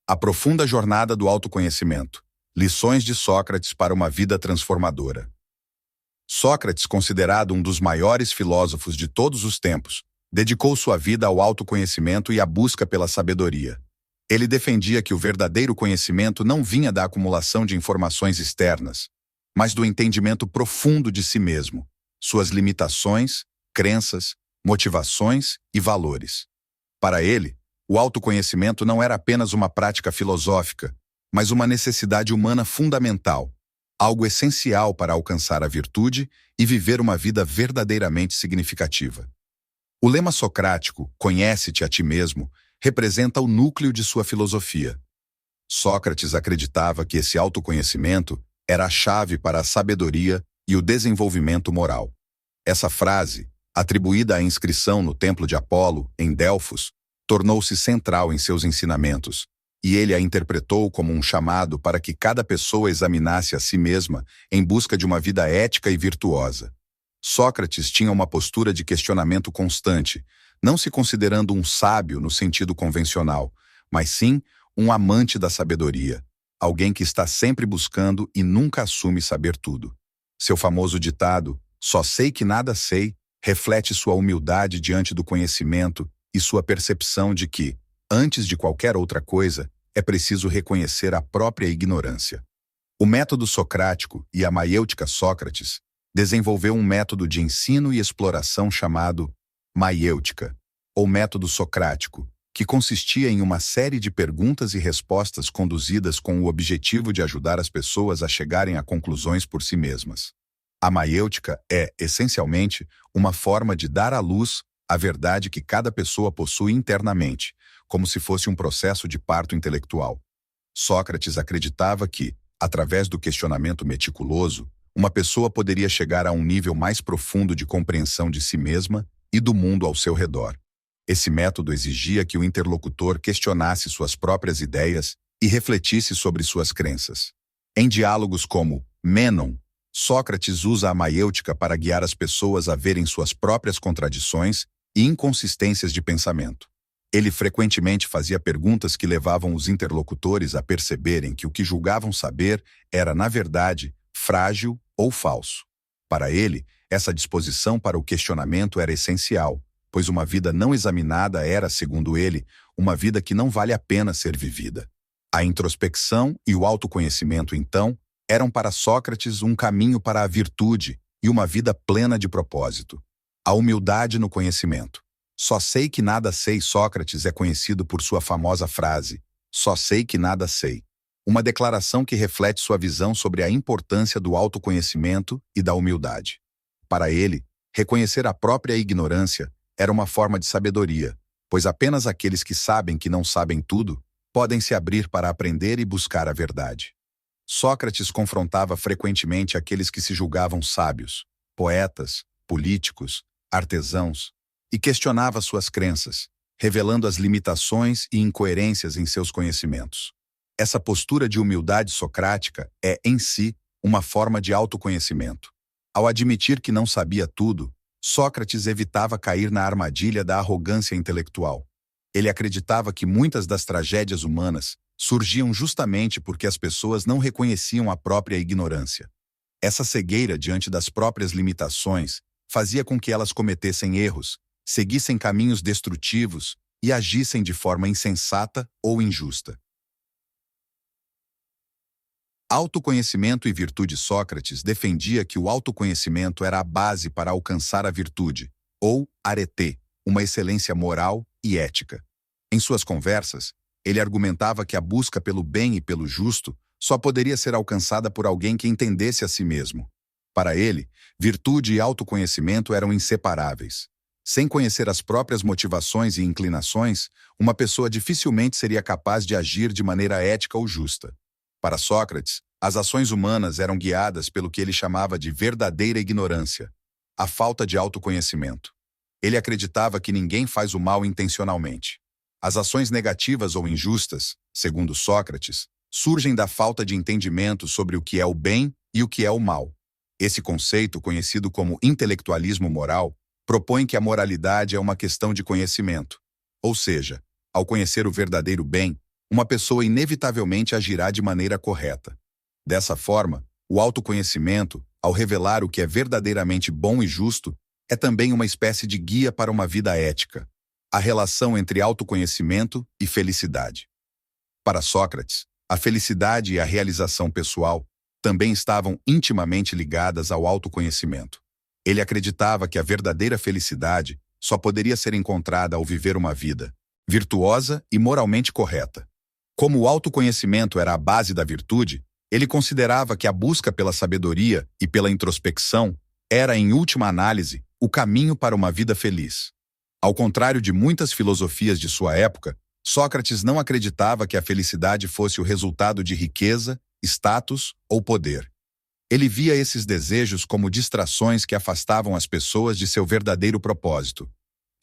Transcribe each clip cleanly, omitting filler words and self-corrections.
A profunda jornada do autoconhecimento. Lições de Sócrates para uma vida transformadora. Sócrates, considerado um dos maiores filósofos de todos os tempos, dedicou sua vida ao autoconhecimento e à busca pela sabedoria. Ele defendia que o verdadeiro conhecimento não vinha da acumulação de informações externas, mas do entendimento profundo de si mesmo, suas limitações, crenças, motivações e valores. Para ele, o autoconhecimento não era apenas uma prática filosófica, mas uma necessidade humana fundamental, algo essencial para alcançar a virtude e viver uma vida verdadeiramente significativa. O lema socrático, "Conhece-te a ti mesmo", representa o núcleo de sua filosofia. Sócrates acreditava que esse autoconhecimento era a chave para a sabedoria e o desenvolvimento moral. Essa frase, atribuída à inscrição no Templo de Apolo, em Delfos, tornou-se central em seus ensinamentos, e ele a interpretou como um chamado para que cada pessoa examinasse a si mesma em busca de uma vida ética e virtuosa. Sócrates tinha uma postura de questionamento constante, não se considerando um sábio no sentido convencional, mas sim um amante da sabedoria, alguém que está sempre buscando e nunca assume saber tudo. Seu famoso ditado, "Só sei que nada sei", reflete sua humildade diante do conhecimento e sua percepção de que, antes de qualquer outra coisa, é preciso reconhecer a própria ignorância. O método socrático e a maiêutica Sócrates desenvolveu um método de ensino e exploração chamado maiêutica, ou método socrático, que consistia em uma série de perguntas e respostas conduzidas com o objetivo de ajudar as pessoas a chegarem a conclusões por si mesmas. A maiêutica é, essencialmente, uma forma de dar à luz a verdade que cada pessoa possui internamente, como se fosse um processo de parto intelectual. Sócrates acreditava que, através do questionamento meticuloso, uma pessoa poderia chegar a um nível mais profundo de compreensão de si mesma e do mundo ao seu redor. Esse método exigia que o interlocutor questionasse suas próprias ideias e refletisse sobre suas crenças. Em diálogos como Mênon, Sócrates usa a maiêutica para guiar as pessoas a verem suas próprias contradições e inconsistências de pensamento. Ele frequentemente fazia perguntas que levavam os interlocutores a perceberem que o que julgavam saber era, na verdade, frágil ou falso. Para ele, essa disposição para o questionamento era essencial, pois uma vida não examinada era, segundo ele, uma vida que não vale a pena ser vivida. A introspecção e o autoconhecimento, então, eram para Sócrates um caminho para a virtude e uma vida plena de propósito. A humildade no conhecimento. Só sei que nada sei. Sócrates é conhecido por sua famosa frase, "Só sei que nada sei", uma declaração que reflete sua visão sobre a importância do autoconhecimento e da humildade. Para ele, reconhecer a própria ignorância era uma forma de sabedoria, pois apenas aqueles que sabem que não sabem tudo podem se abrir para aprender e buscar a verdade. Sócrates confrontava frequentemente aqueles que se julgavam sábios, poetas, políticos, artesãos, e questionava suas crenças, revelando as limitações e incoerências em seus conhecimentos. Essa postura de humildade socrática é, em si, uma forma de autoconhecimento. Ao admitir que não sabia tudo, Sócrates evitava cair na armadilha da arrogância intelectual. Ele acreditava que muitas das tragédias humanas surgiam justamente porque as pessoas não reconheciam a própria ignorância. Essa cegueira diante das próprias limitações fazia com que elas cometessem erros, seguissem caminhos destrutivos e agissem de forma insensata ou injusta. Autoconhecimento e virtude. Sócrates defendia que o autoconhecimento era a base para alcançar a virtude, ou arete, uma excelência moral e ética. Em suas conversas, ele argumentava que a busca pelo bem e pelo justo só poderia ser alcançada por alguém que entendesse a si mesmo. Para ele, virtude e autoconhecimento eram inseparáveis. Sem conhecer as próprias motivações e inclinações, uma pessoa dificilmente seria capaz de agir de maneira ética ou justa. Para Sócrates, as ações humanas eram guiadas pelo que ele chamava de verdadeira ignorância, a falta de autoconhecimento. Ele acreditava que ninguém faz o mal intencionalmente. As ações negativas ou injustas, segundo Sócrates, surgem da falta de entendimento sobre o que é o bem e o que é o mal. Esse conceito, conhecido como intelectualismo moral, propõe que a moralidade é uma questão de conhecimento. Ou seja, ao conhecer o verdadeiro bem, uma pessoa inevitavelmente agirá de maneira correta. Dessa forma, o autoconhecimento, ao revelar o que é verdadeiramente bom e justo, é também uma espécie de guia para uma vida ética. A relação entre autoconhecimento e felicidade. Para Sócrates, a felicidade e a realização pessoal também estavam intimamente ligadas ao autoconhecimento. Ele acreditava que a verdadeira felicidade só poderia ser encontrada ao viver uma vida virtuosa e moralmente correta. Como o autoconhecimento era a base da virtude, ele considerava que a busca pela sabedoria e pela introspecção era, em última análise, o caminho para uma vida feliz. Ao contrário de muitas filosofias de sua época, Sócrates não acreditava que a felicidade fosse o resultado de riqueza, status ou poder. Ele via esses desejos como distrações que afastavam as pessoas de seu verdadeiro propósito.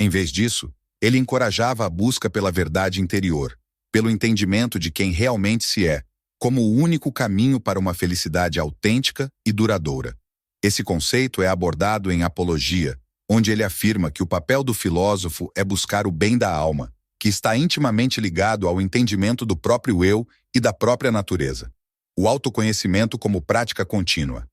Em vez disso, ele encorajava a busca pela verdade interior, pelo entendimento de quem realmente se é, como o único caminho para uma felicidade autêntica e duradoura. Esse conceito é abordado em Apologia, onde ele afirma que o papel do filósofo é buscar o bem da alma, que está intimamente ligado ao entendimento do próprio eu e da própria natureza. O autoconhecimento como prática contínua.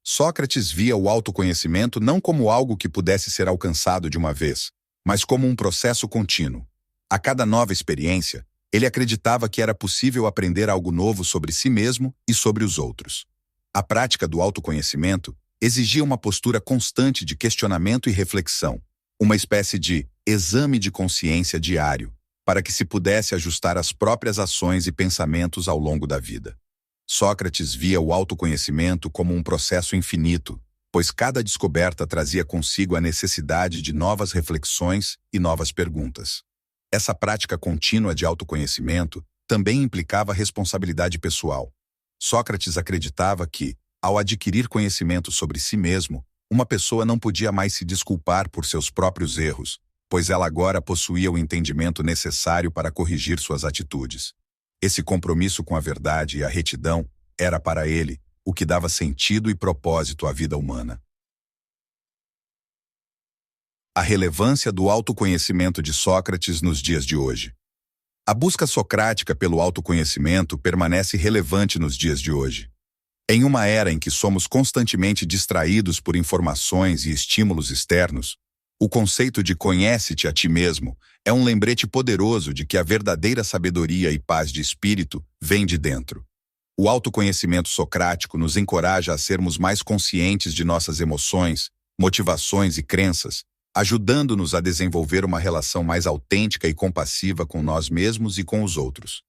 Sócrates via o autoconhecimento não como algo que pudesse ser alcançado de uma vez, mas como um processo contínuo. A cada nova experiência, ele acreditava que era possível aprender algo novo sobre si mesmo e sobre os outros. A prática do autoconhecimento exigia uma postura constante de questionamento e reflexão, uma espécie de exame de consciência diário, para que se pudesse ajustar as próprias ações e pensamentos ao longo da vida. Sócrates via o autoconhecimento como um processo infinito, pois cada descoberta trazia consigo a necessidade de novas reflexões e novas perguntas. Essa prática contínua de autoconhecimento também implicava responsabilidade pessoal. Sócrates acreditava que, ao adquirir conhecimento sobre si mesmo, uma pessoa não podia mais se desculpar por seus próprios erros, pois ela agora possuía o entendimento necessário para corrigir suas atitudes. Esse compromisso com a verdade e a retidão era para ele o que dava sentido e propósito à vida humana. A relevância do autoconhecimento de Sócrates nos dias de hoje. A busca socrática pelo autoconhecimento permanece relevante nos dias de hoje. Em uma era em que somos constantemente distraídos por informações e estímulos externos, o conceito de conhece-te a ti mesmo é um lembrete poderoso de que a verdadeira sabedoria e paz de espírito vem de dentro. O autoconhecimento socrático nos encoraja a sermos mais conscientes de nossas emoções, motivações e crenças, ajudando-nos a desenvolver uma relação mais autêntica e compassiva com nós mesmos e com os outros.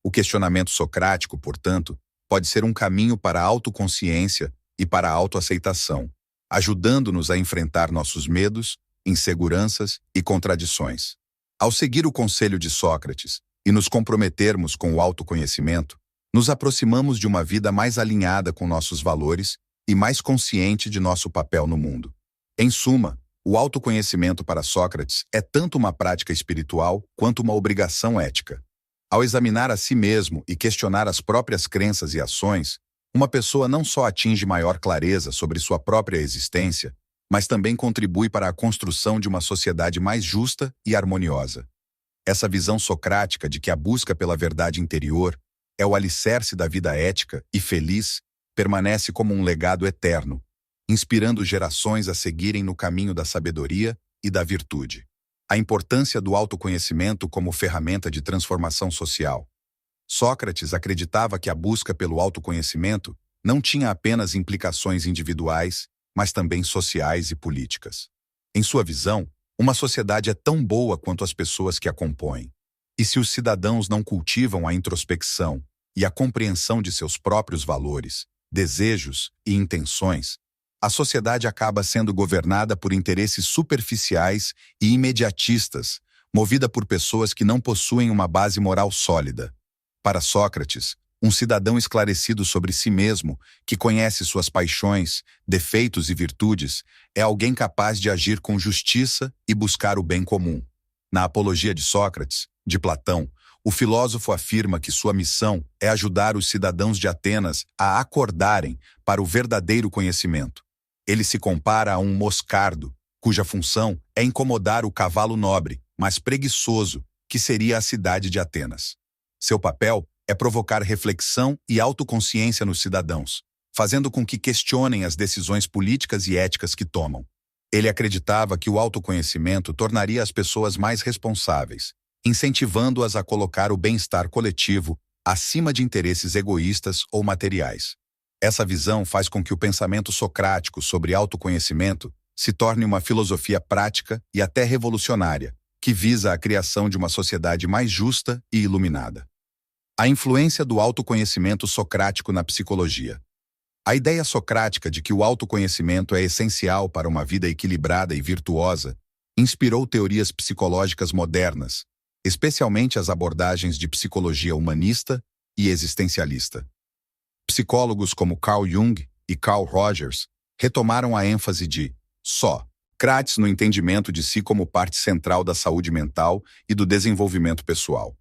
O questionamento socrático, portanto, pode ser um caminho para a autoconsciência e para a autoaceitação, ajudando-nos a enfrentar nossos medos, inseguranças e contradições. Ao seguir o conselho de Sócrates e nos comprometermos com o autoconhecimento, nos aproximamos de uma vida mais alinhada com nossos valores e mais consciente de nosso papel no mundo. Em suma, o autoconhecimento para Sócrates é tanto uma prática espiritual quanto uma obrigação ética. Ao examinar a si mesmo e questionar as próprias crenças e ações, uma pessoa não só atinge maior clareza sobre sua própria existência, mas também contribui para a construção de uma sociedade mais justa e harmoniosa. Essa visão socrática de que a busca pela verdade interior é o alicerce da vida ética e feliz permanece como um legado eterno, inspirando gerações a seguirem no caminho da sabedoria e da virtude. A importância do autoconhecimento como ferramenta de transformação social. Sócrates acreditava que a busca pelo autoconhecimento não tinha apenas implicações individuais, mas também sociais e políticas. Em sua visão, uma sociedade é tão boa quanto as pessoas que a compõem. E se os cidadãos não cultivam a introspecção e a compreensão de seus próprios valores, desejos e intenções, a sociedade acaba sendo governada por interesses superficiais e imediatistas, movida por pessoas que não possuem uma base moral sólida. Para Sócrates, um cidadão esclarecido sobre si mesmo, que conhece suas paixões, defeitos e virtudes, é alguém capaz de agir com justiça e buscar o bem comum. Na Apologia de Sócrates, de Platão, o filósofo afirma que sua missão é ajudar os cidadãos de Atenas a acordarem para o verdadeiro conhecimento. Ele se compara a um moscardo, cuja função é incomodar o cavalo nobre, mas preguiçoso, que seria a cidade de Atenas. Seu papel é provocar reflexão e autoconsciência nos cidadãos, fazendo com que questionem as decisões políticas e éticas que tomam. Ele acreditava que o autoconhecimento tornaria as pessoas mais responsáveis, incentivando-as a colocar o bem-estar coletivo acima de interesses egoístas ou materiais. Essa visão faz com que o pensamento socrático sobre autoconhecimento se torne uma filosofia prática e até revolucionária, que visa a criação de uma sociedade mais justa e iluminada. A influência do autoconhecimento socrático na psicologia. A ideia socrática de que o autoconhecimento é essencial para uma vida equilibrada e virtuosa inspirou teorias psicológicas modernas, especialmente as abordagens de psicologia humanista e existencialista. Psicólogos como Carl Jung e Carl Rogers retomaram a ênfase de Sócrates no entendimento de si como parte central da saúde mental e do desenvolvimento pessoal.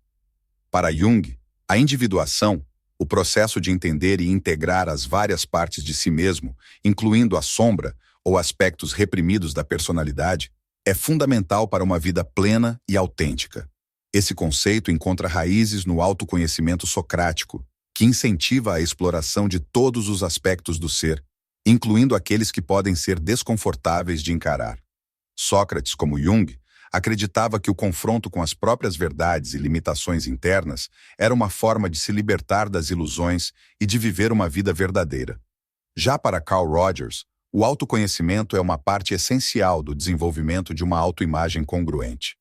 Para Jung, a individuação, o processo de entender e integrar as várias partes de si mesmo, incluindo a sombra ou aspectos reprimidos da personalidade, é fundamental para uma vida plena e autêntica. Esse conceito encontra raízes no autoconhecimento socrático, que incentiva a exploração de todos os aspectos do ser, incluindo aqueles que podem ser desconfortáveis de encarar. Sócrates, como Jung, acreditava que o confronto com as próprias verdades e limitações internas era uma forma de se libertar das ilusões e de viver uma vida verdadeira. Já para Carl Rogers, o autoconhecimento é uma parte essencial do desenvolvimento de uma autoimagem congruente.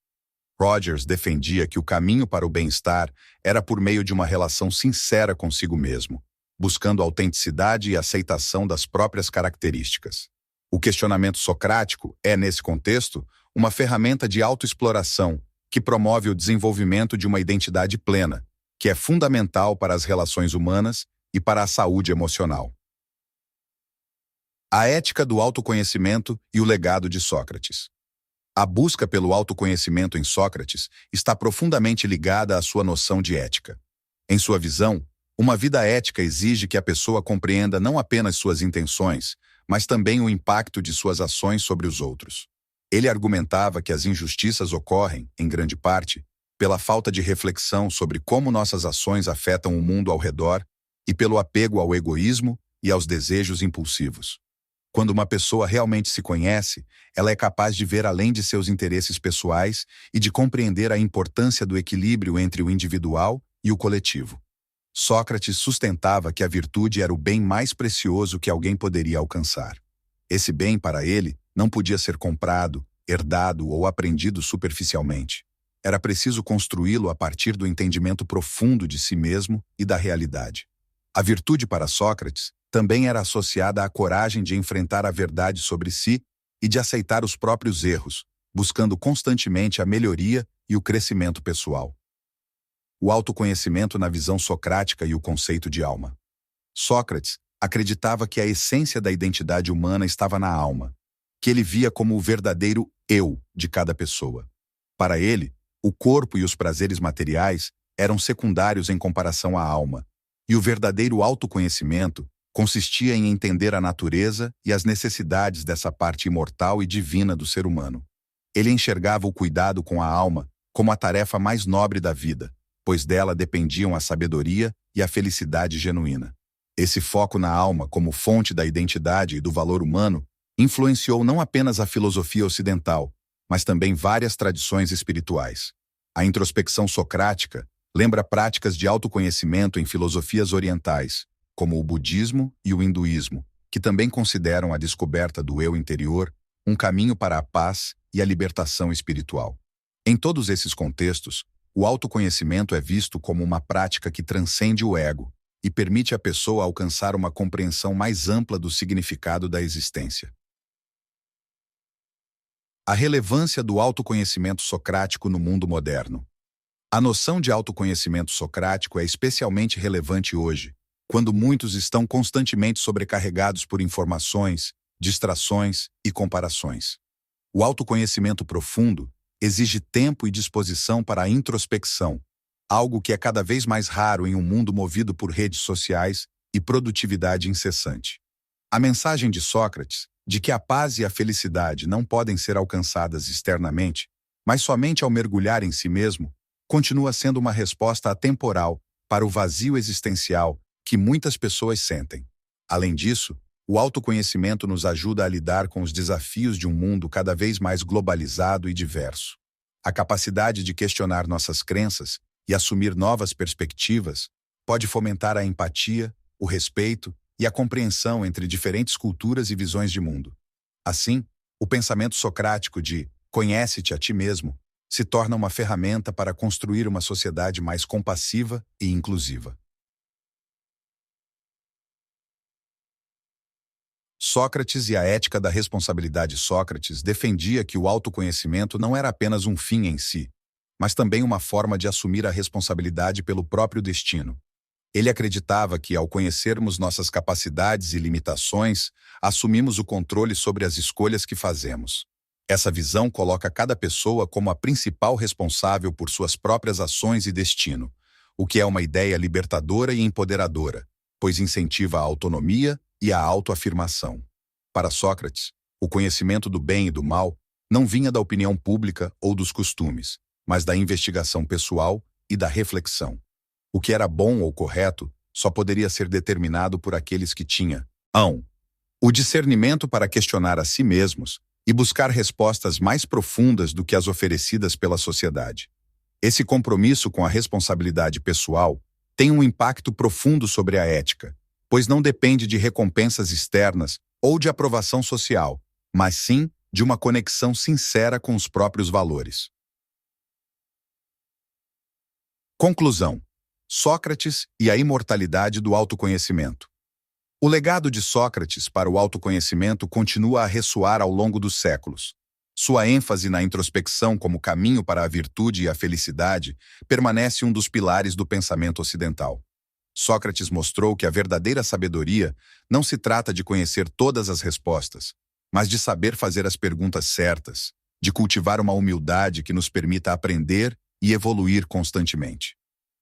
Rogers defendia que o caminho para o bem-estar era por meio de uma relação sincera consigo mesmo, buscando autenticidade e aceitação das próprias características. O questionamento socrático é, nesse contexto, uma ferramenta de autoexploração que promove o desenvolvimento de uma identidade plena, que é fundamental para as relações humanas e para a saúde emocional. A ética do autoconhecimento e o legado de Sócrates. A busca pelo autoconhecimento em Sócrates está profundamente ligada à sua noção de ética. Em sua visão, uma vida ética exige que a pessoa compreenda não apenas suas intenções, mas também o impacto de suas ações sobre os outros. Ele argumentava que as injustiças ocorrem, em grande parte, pela falta de reflexão sobre como nossas ações afetam o mundo ao redor e pelo apego ao egoísmo e aos desejos impulsivos. Quando uma pessoa realmente se conhece, ela é capaz de ver além de seus interesses pessoais e de compreender a importância do equilíbrio entre o individual e o coletivo. Sócrates sustentava que a virtude era o bem mais precioso que alguém poderia alcançar. Esse bem, para ele, não podia ser comprado, herdado ou aprendido superficialmente. Era preciso construí-lo a partir do entendimento profundo de si mesmo e da realidade. A virtude para Sócrates também era associada à coragem de enfrentar a verdade sobre si e de aceitar os próprios erros, buscando constantemente a melhoria e o crescimento pessoal. O autoconhecimento na visão socrática e o conceito de alma. Sócrates acreditava que a essência da identidade humana estava na alma, que ele via como o verdadeiro eu de cada pessoa. Para ele, o corpo e os prazeres materiais eram secundários em comparação à alma, e o verdadeiro autoconhecimento consistia em entender a natureza e as necessidades dessa parte imortal e divina do ser humano. Ele enxergava o cuidado com a alma como a tarefa mais nobre da vida, pois dela dependiam a sabedoria e a felicidade genuína. Esse foco na alma como fonte da identidade e do valor humano influenciou não apenas a filosofia ocidental, mas também várias tradições espirituais. A introspecção socrática lembra práticas de autoconhecimento em filosofias orientais, como o budismo e o hinduísmo, que também consideram a descoberta do eu interior um caminho para a paz e a libertação espiritual. Em todos esses contextos, o autoconhecimento é visto como uma prática que transcende o ego e permite à pessoa alcançar uma compreensão mais ampla do significado da existência. A relevância do autoconhecimento socrático no mundo moderno. A noção de autoconhecimento socrático é especialmente relevante hoje, quando muitos estão constantemente sobrecarregados por informações, distrações e comparações. O autoconhecimento profundo exige tempo e disposição para a introspecção, algo que é cada vez mais raro em um mundo movido por redes sociais e produtividade incessante. A mensagem de Sócrates, de que a paz e a felicidade não podem ser alcançadas externamente, mas somente ao mergulhar em si mesmo, continua sendo uma resposta atemporal para o vazio existencial que muitas pessoas sentem. Além disso, o autoconhecimento nos ajuda a lidar com os desafios de um mundo cada vez mais globalizado e diverso. A capacidade de questionar nossas crenças e assumir novas perspectivas pode fomentar a empatia, o respeito e a compreensão entre diferentes culturas e visões de mundo. Assim, o pensamento socrático de "conhece-te a ti mesmo" se torna uma ferramenta para construir uma sociedade mais compassiva e inclusiva. Sócrates e a ética da responsabilidade. Sócrates defendia que o autoconhecimento não era apenas um fim em si, mas também uma forma de assumir a responsabilidade pelo próprio destino. Ele acreditava que, ao conhecermos nossas capacidades e limitações, assumimos o controle sobre as escolhas que fazemos. Essa visão coloca cada pessoa como a principal responsável por suas próprias ações e destino, o que é uma ideia libertadora e empoderadora, pois incentiva a autonomia e a autoafirmação. Para Sócrates, o conhecimento do bem e do mal não vinha da opinião pública ou dos costumes, mas da investigação pessoal e da reflexão. O que era bom ou correto só poderia ser determinado por aqueles que tinham o discernimento para questionar a si mesmos e buscar respostas mais profundas do que as oferecidas pela sociedade. Esse compromisso com a responsabilidade pessoal tem um impacto profundo sobre a ética, pois não depende de recompensas externas ou de aprovação social, mas sim de uma conexão sincera com os próprios valores. Conclusão: Sócrates e a imortalidade do autoconhecimento. O legado de Sócrates para o autoconhecimento continua a ressoar ao longo dos séculos. Sua ênfase na introspecção como caminho para a virtude e a felicidade permanece um dos pilares do pensamento ocidental. Sócrates mostrou que a verdadeira sabedoria não se trata de conhecer todas as respostas, mas de saber fazer as perguntas certas, de cultivar uma humildade que nos permita aprender e evoluir constantemente.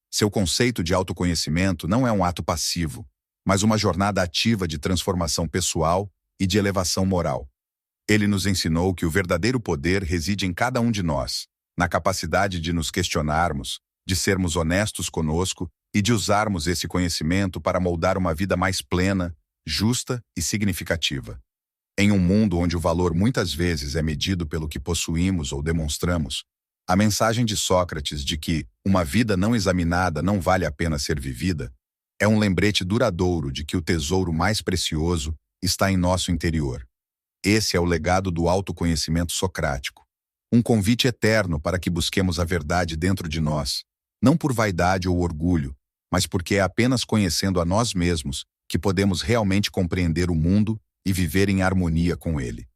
Seu conceito de autoconhecimento não é um ato passivo, mas uma jornada ativa de transformação pessoal e de elevação moral. Ele nos ensinou que o verdadeiro poder reside em cada um de nós, na capacidade de nos questionarmos, de sermos honestos conosco e de usarmos esse conhecimento para moldar uma vida mais plena, justa e significativa. Em um mundo onde o valor muitas vezes é medido pelo que possuímos ou demonstramos, a mensagem de Sócrates de que uma vida não examinada não vale a pena ser vivida é um lembrete duradouro de que o tesouro mais precioso está em nosso interior. Esse é o legado do autoconhecimento socrático, um convite eterno para que busquemos a verdade dentro de nós, não por vaidade ou orgulho, mas porque é apenas conhecendo a nós mesmos que podemos realmente compreender o mundo e viver em harmonia com ele.